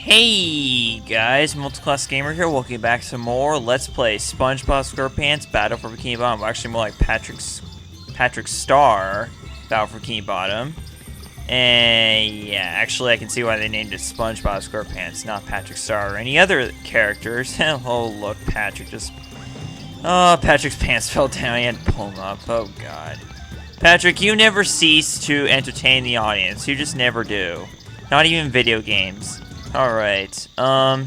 Hey guys, Multiclass Gamer here. Welcome back to more Let's Play SpongeBob SquarePants Battle for Bikini Bottom. Well, actually, more like Patrick Star Battle for Bikini Bottom. And yeah, actually, I can see why they named it SpongeBob SquarePants, not Patrick Star or any other characters. Oh look, Patrick's pants fell down. He had to pull them up. Oh god, Patrick, you never cease to entertain the audience. You just never do. Not even video games. Alright, so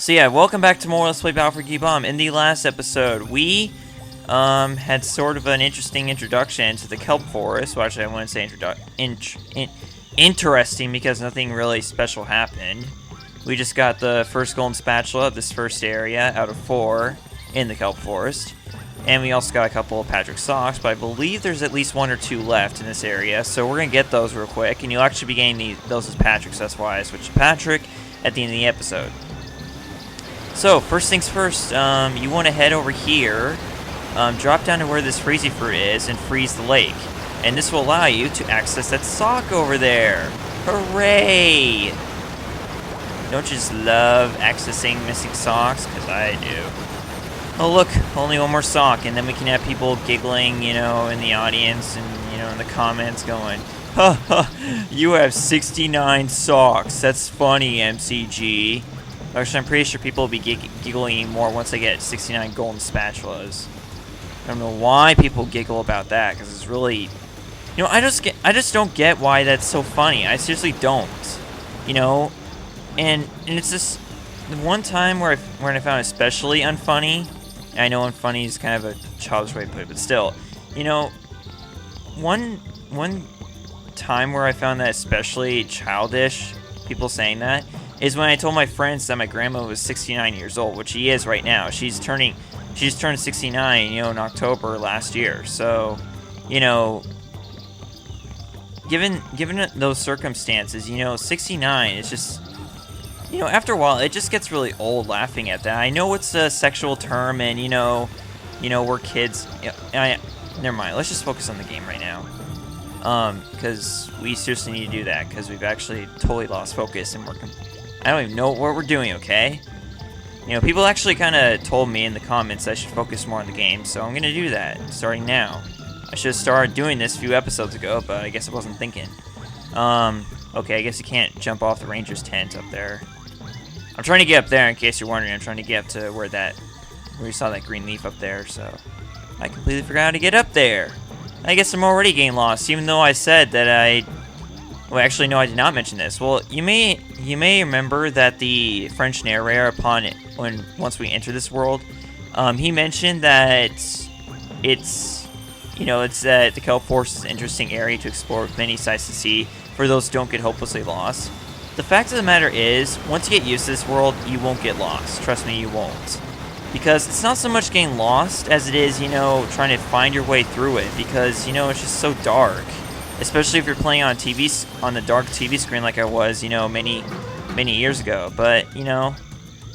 yeah, welcome back to more Let's Play Battle for Bikini Bottom. In the last episode, we, had sort of an interesting introduction to the Kelp Forest. Well, actually, I wouldn't say interesting because nothing really special happened. We just got the first golden spatula of this first area out of 4 in the Kelp Forest. And we also got a couple of Patrick socks, but I believe there's at least 1 or 2 left in this area, so we're going to get those real quick, and you'll actually be getting those as Patrick, so that's why I switched to Patrick at the end of the episode. So, first things first, you want to head over here, drop down to where this freezy fruit is, and freeze the lake. And this will allow you to access that sock over there. Hooray! Don't you just love accessing missing socks? Because I do. Oh look, only 1 more sock, and then we can have people giggling, you know, in the audience and, you know, in the comments going, ha ha, you have 69 socks, that's funny, MCG. Actually, I'm pretty sure people will be giggling more once they get 69 golden spatulas. I don't know why people giggle about that, because it's really, you know, I just don't get why that's so funny. I seriously don't, you know, and it's just the one time where I found it especially unfunny. I know unfunny is kind of a childish way to put it, but still, you know, one time where I found that especially childish, people saying that, is when I told my friends that my grandma was 69 years old, which she is right now. She just turned 69, you know, in October last year. So, you know, given those circumstances, you know, 69 is just, you know, after a while, it just gets really old laughing at that. I know it's a sexual term, and you know, we're kids. Never mind. Let's just focus on the game right now, because we seriously need to do that because we've actually totally lost focus and I don't even know what we're doing. Okay, you know, people actually kind of told me in the comments I should focus more on the game, so I'm gonna do that starting now. I should have started doing this a few episodes ago, but I guess I wasn't thinking. Okay, I guess you can't jump off the ranger's tent up there. I'm trying to get up there, in case you're wondering. I'm trying to get up to where you saw that green leaf up there, so I completely forgot how to get up there. I guess I'm already getting lost, even though I said that well, actually, no, I did not mention this. Well, you may remember that the French narrator, once we enter this world, he mentioned that it's the Kelp Forest is an interesting area to explore with many sights to see for those who don't get hopelessly lost. The fact of the matter is, once you get used to this world, you won't get lost. Trust me, you won't. Because it's not so much getting lost as it is, you know, trying to find your way through it. Because, you know, it's just so dark. Especially if you're playing on the dark TV screen like I was, you know, many years ago. But, you know,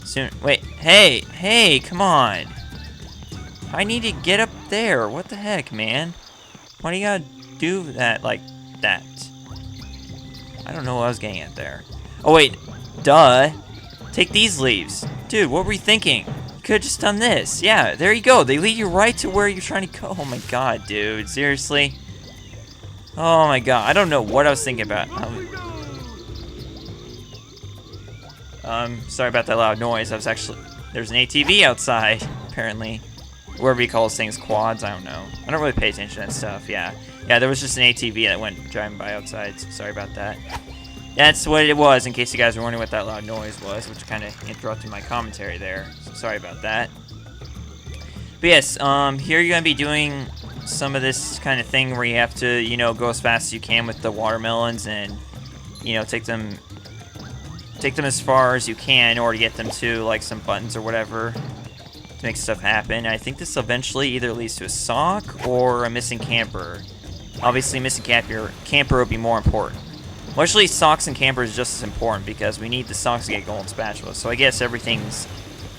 soon. Wait, hey, come on. I need to get up there. What the heck, man? Why do you gotta do that like that? I don't know what I was getting at there. Oh, wait. Duh. Take these leaves. Dude, what were you thinking? You could have just done this. Yeah, there you go. They lead you right to where you're trying to go. Oh, my God, dude. Seriously? Oh, my God. I don't know what I was thinking about. Sorry about that loud noise. There's an ATV outside, apparently. Whatever you call those things, quads, I don't know. I don't really pay attention to that stuff, yeah. Yeah, there was just an ATV that went driving by outside, so sorry about that. That's what it was, in case you guys were wondering what that loud noise was, which kind of interrupted my commentary there, so sorry about that. But yes, here you're going to be doing some of this kind of thing where you have to, you know, go as fast as you can with the watermelons and, you know, take them as far as you can in order to get them to, like, some buttons or whatever to make stuff happen. I think this eventually either leads to a sock or a missing camper. Obviously, missing camper would be more important. Well, actually, socks and campers is just as important because we need the socks to get golden spatulas. So I guess everything's,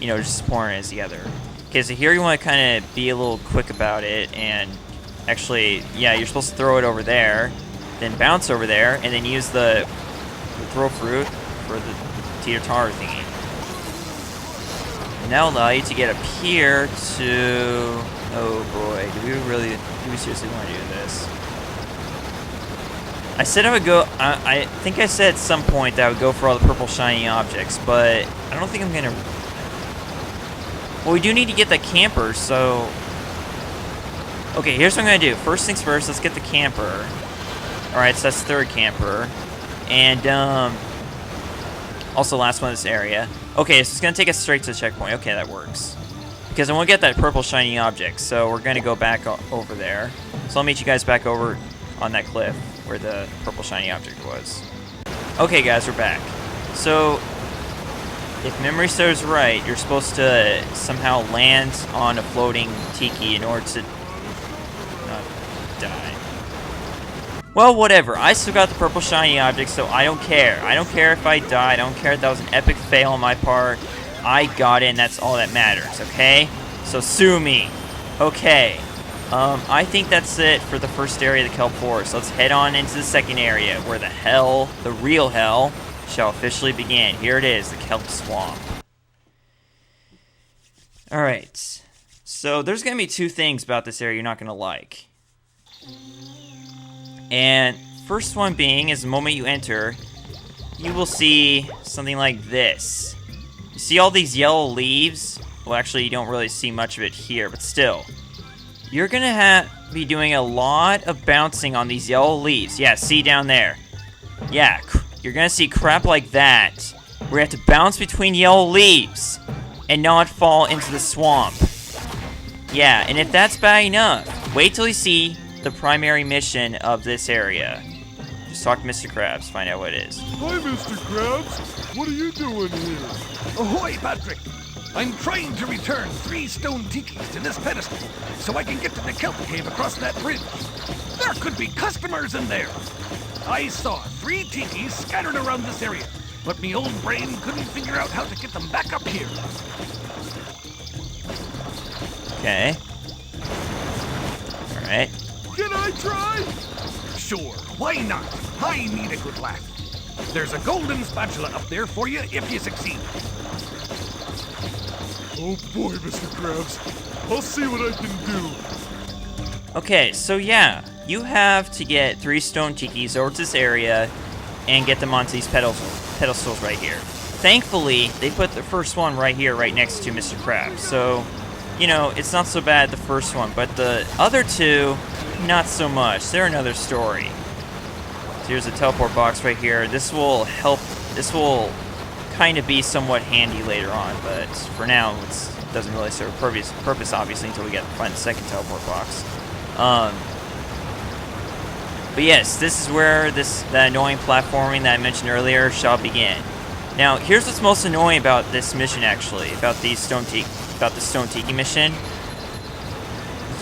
you know, just as important as the other. Okay, so here you want to kind of be a little quick about it and actually, yeah, you're supposed to throw it over there, then bounce over there, and then use the throw fruit for the cedar tar thingy. And that'll allow you to get up here to... Oh boy, do we seriously want to do this? I said I would go, I think I said at some point that I would go for all the purple shiny objects, but I don't think I'm gonna... Well, we do need to get that camper, so... Okay, here's what I'm gonna do. First things first, let's get the camper. Alright, so that's the third camper. And, also last one in this area. Okay, so it's gonna take us straight to the checkpoint. Okay, that works. Because I want to get that purple shiny object, so we're gonna go back over there. So I'll meet you guys back over on that cliff where the purple shiny object was. Okay, guys, we're back. So, if memory serves right, you're supposed to somehow land on a floating tiki in order to not die. Well, whatever. I still got the purple shiny object, so I don't care. I don't care if I die. I don't care if that was an epic fail on my part. I got it, and that's all that matters, okay? So sue me. Okay. I think that's it for the first area of the Kelp Forest. Let's head on into the second area, where the hell, the real hell, shall officially begin. Here it is, the Kelp Swamp. Alright. So, there's gonna be two things about this area you're not gonna like. And, first one being, is the moment you enter, you will see something like this. You see all these yellow leaves? Well, actually, you don't really see much of it here, but still. You're gonna be doing a lot of bouncing on these yellow leaves. Yeah, see down there. Yeah, you're gonna see crap like that, where you have to bounce between yellow leaves and not fall into the swamp. Yeah, and if that's bad enough, wait till you see the primary mission of this area. Just talk to Mr. Krabs, find out what it is. Hi, Mr. Krabs. What are you doing here? Ahoy, Patrick! I'm trying to return 3 stone tikis to this pedestal so I can get to the kelp cave across that bridge. There could be customers in there. I saw 3 tikis scattered around this area, but me old brain couldn't figure out how to get them back up here. Okay. Alright. Can I try? Sure, why not? I need a good laugh. There's a golden spatula up there for you if you succeed. Oh boy, Mr. Krabs. I'll see what I can do. Okay, so yeah, you have to get 3 stone tikis over to this area and get them onto these pedestals right here. Thankfully, they put the first one right here, right next to Mr. Krabs. So, you know, it's not so bad, the first one, but the other 2, not so much. They're another story. So here's a teleport box right here. This will help, this will kind of be somewhat handy later on, but for now, it doesn't really serve a purpose, obviously, until we find the second teleport box. But yes, this is where that annoying platforming that I mentioned earlier shall begin. Now, here's what's most annoying about this mission, actually, about the stone tiki mission.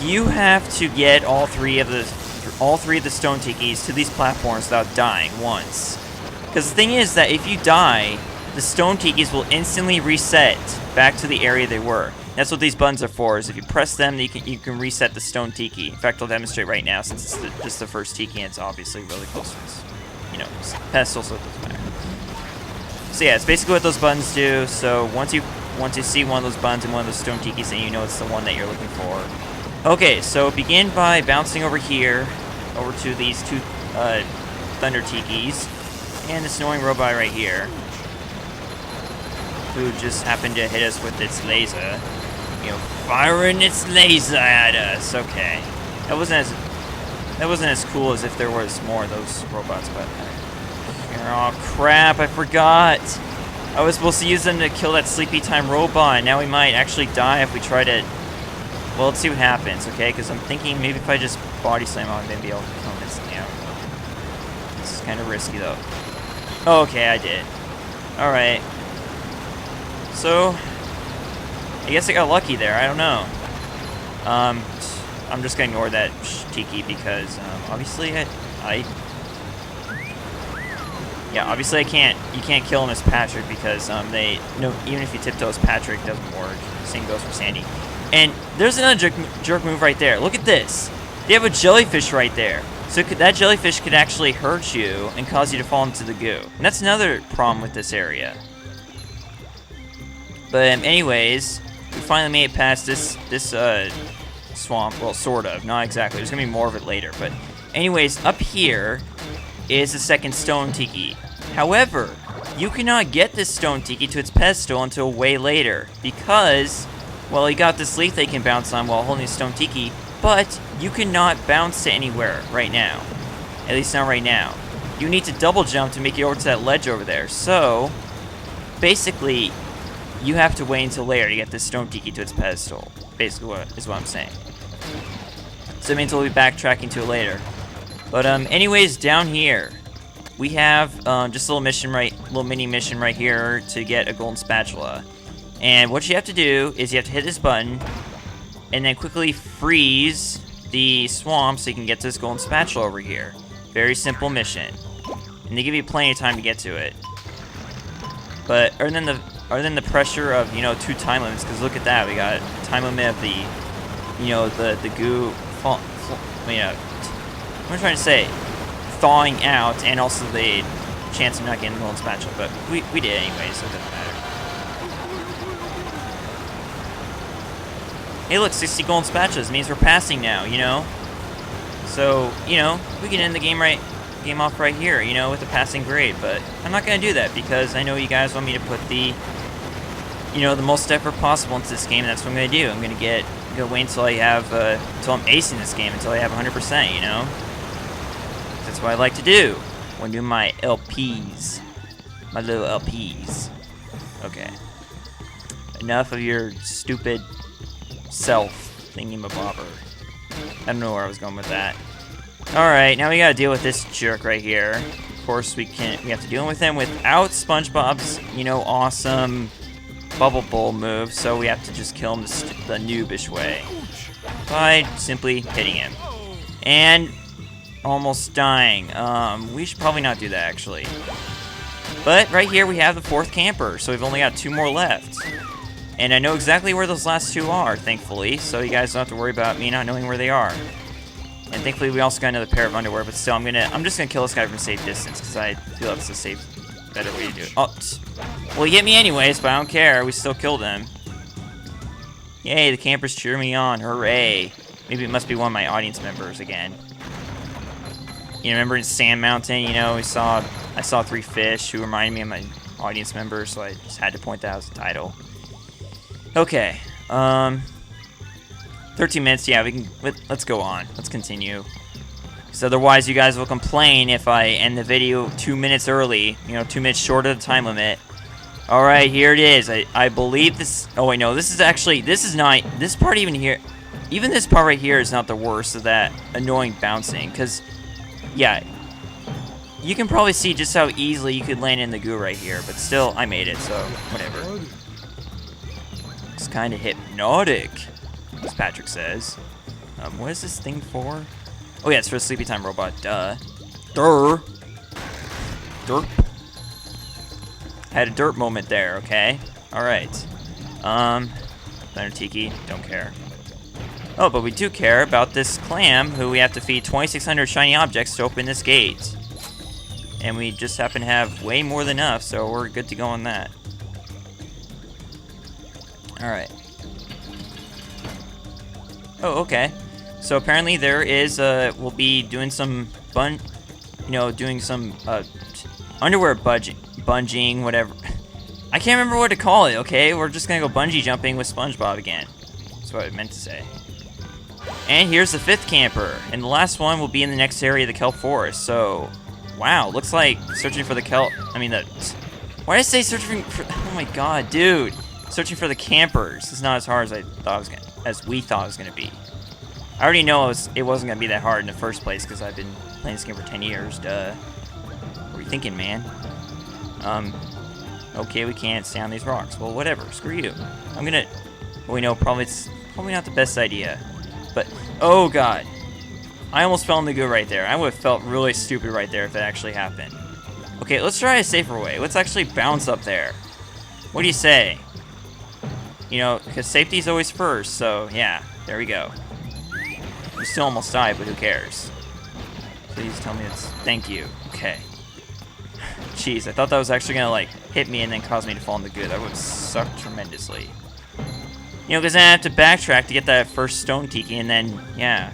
You have to get all three of the stone tikis to these platforms without dying once. Because the thing is that if you die, the stone tikis will instantly reset back to the area they were. That's what these buttons are for, is if you press them, you can reset the stone tiki. In fact, I'll demonstrate right now, since it's just the first tiki, and it's obviously really close to this, you know, pedestal, so it doesn't matter. So yeah, it's basically what those buttons do. So once you see one of those buttons in one of those stone tikis, then you know it's the one that you're looking for. Okay, so begin by bouncing over here, over to these 2 thunder tikis, and this annoying robot right here, who just happened to hit us with its laser. You know, firing its laser at us. Okay, that wasn't as cool as if there was more of those robots. But oh crap! I forgot. I was supposed to use them to kill that Sleepy Time robot. Now we might actually die if we try to. Well, let's see what happens. Okay, because I'm thinking maybe if I just body slam on, maybe I'll kill him instantly. This is kind of risky though. Oh, okay, I did. All right. So, I guess I got lucky there. I don't know. I'm just gonna ignore that tiki because obviously obviously you can't kill him as Patrick because even if you tiptoe as Patrick, it doesn't work. Same goes for Sandy. And there's another jerk move right there. Look at this. They have a jellyfish right there. So that jellyfish could actually hurt you and cause you to fall into the goo. And that's another problem with this area. But anyways, we finally made it past this swamp. Well, sort of. Not exactly. There's gonna be more of it later. But anyways, up here is the second stone tiki. However, you cannot get this stone tiki to its pedestal until way later because, well, you got this leaf they can bounce on while holding a stone tiki, but you cannot bounce to anywhere right now. At least not right now. You need to double jump to make it over to that ledge over there. So, basically, you have to wait until later to get this stone tiki to its pedestal. Basically, is what I'm saying. So it means we'll be backtracking to it later. But anyways, down here we have just a little mini mission right here to get a golden spatula. And what you have to do is you have to hit this button and then quickly freeze the swamp so you can get to this golden spatula over here. Very simple mission, and they give you plenty of time to get to it. But other than the pressure of 2 time limits, because look at that, we got a time limit of the the goo what am I trying to say? Thawing out, and also the chance of not getting the golden spatula. But we did anyway, so it doesn't matter. Hey, look, 60 golden spatulas means we're passing now. So we can end the game off right here. With a passing grade. But I'm not gonna do that because I know you guys want me to put the the most effort possible into this game. And that's what I'm gonna do. I'm gonna wait until I have until I'm acing this game, until I have 100%. That's what I like to do when doing my LPs, my little LPs. Okay. Enough of your stupid self thingy-mabobber. I don't know where I was going with that. Alright, now we gotta deal with this jerk right here. Of course, we have to deal with him without SpongeBob's, awesome bubble bowl move, so we have to just kill him the noobish way. By simply hitting him. And almost dying. We should probably not do that, actually. But right here we have the 4th camper, so we've only got 2 more left. And I know exactly where those last 2 are, thankfully, so you guys don't have to worry about me not knowing where they are. And thankfully we also got another pair of underwear, but still I'm just gonna kill this guy from safe distance, because I feel that's a better way to do it. Oh, well, he hit me anyways, but I don't care, we still killed him. Yay, the campers cheer me on, hooray. Maybe it must be one of my audience members again. Remember in Sand Mountain, I saw 3 fish who reminded me of my audience members, so I just had to point that out as a title. Okay, 13 minutes, yeah, let's go on. Let's continue. Because otherwise you guys will complain if I end the video 2 minutes early, 2 minutes short of the time limit. Alright, here it is. I believe this, oh wait, no, this is not, this part even here, even this part right here is not the worst of that annoying bouncing, because, yeah, you can probably see just how easily you could land in the goo right here, but still, I made it, so whatever. It's kind of hypnotic, as Patrick says. What is this thing for? Oh yeah, it's for a sleepy time robot. Duh. Derp. Had a derp moment there. Okay. All right. Thunder Tiki. Don't care. Oh, but we do care about this clam, who we have to feed 2,600 shiny objects to open this gate. And we just happen to have way more than enough, so we're good to go on that. Alright. Oh, okay. So apparently there is, we'll be doing some doing some, underwear bunging, whatever. I can't remember what to call it, okay? We're just gonna go bungee jumping with SpongeBob again. That's what I meant to say. And here's the 5th camper. And the last one will be in the next area of the Kelp Forest, so... Wow, looks like searching for the kelp... why did I say searching for... Oh my god, dude. Searching for the campers is not as hard as we thought it was gonna be. I already know it wasn't gonna be that hard in the first place because I've been playing this game for 10 years. Duh. What were you thinking, man? Okay, we can't stay on these rocks. Well, whatever. Screw you. I'm gonna... Well, we know it's probably not the best idea. But, oh god. I almost fell in the goo right there. I would have felt really stupid right there if that actually happened. Okay, let's try a safer way. Let's actually bounce up there. What do you say? Because safety's always first, so yeah, there we go. We still almost died, but who cares? Please tell me it's... Thank you. Okay. Jeez, I thought that was actually gonna, hit me and then cause me to fall in the goo. That would suck tremendously. You know, because then I have to backtrack to get that first stone tiki, and then, yeah.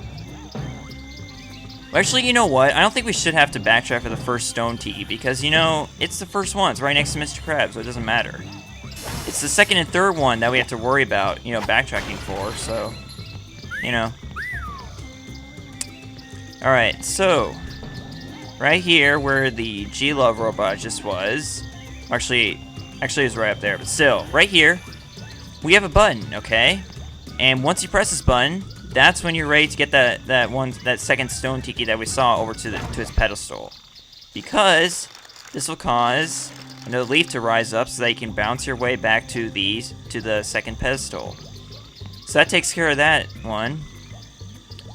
Well, actually, you know what? I don't think we should have to backtrack for the first stone tiki, because, you know, it's the first one. It's right next to Mr. Krabs, so it doesn't matter. It's the second and third one that we have to worry about, you know, backtracking for, so, you know. Alright, so, right here where the G-Love robot just was, actually it was right up there, but still, right here, we have a button, okay? And once you press this button, that's when you're ready to get that second stone tiki that we saw over to his pedestal. Because this will cause another leaf to rise up so that you can bounce your way back to the second pedestal. So that takes care of that one.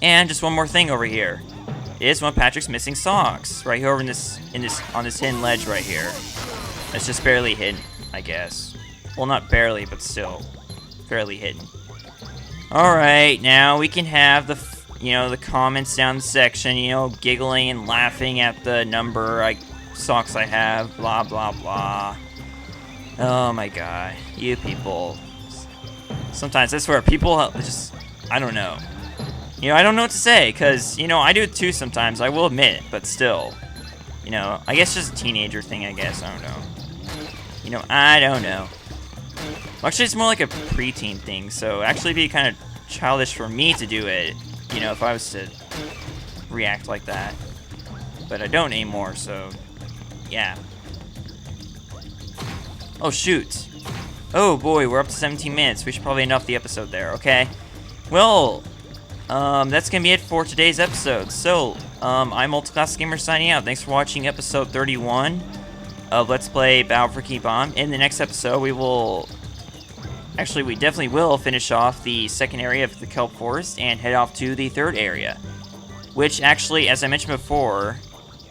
And just one more thing over here. Is one of Patrick's missing socks. Right here over on this hidden ledge right here. It's just barely hidden, I guess. Well, not barely, but still fairly hidden. Alright, now we can have the comments down the section, you know, giggling and laughing at the number socks I have, blah blah blah. Oh my god, you people. Sometimes I swear people just, I don't know. You know, I don't know what to say, because, you know, I do it too sometimes, I will admit, but still. You know, I guess just a teenager thing, I guess, I don't know. You know, I don't know. Well, actually, it's more like a preteen thing, so actually it'd be kind of childish for me to do it, you know, if I was to react like that. But I don't anymore, so, yeah. Oh, shoot. Oh, boy, we're up to 17 minutes. We should probably end off the episode there, okay? Well, that's gonna be it for today's episode. So, I'm Multiclass Gamer signing out. Thanks for watching episode 31 of Let's Play Battle for Key Bomb. In the next episode, we definitely will finish off the second area of the Kelp Forest and head off to the third area. Which actually, as I mentioned before,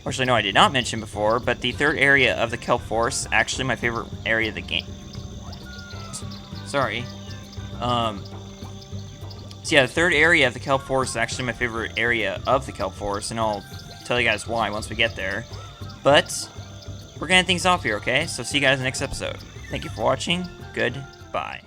actually no, I did not mention before, but the third area of the Kelp Forest is actually my favorite area of the game. Sorry. So yeah, the third area of the Kelp Forest is actually my favorite area of the Kelp Forest, and I'll tell you guys why once we get there. But we're gonna end things off here, okay? So see you guys in the next episode. Thank you for watching. Goodbye.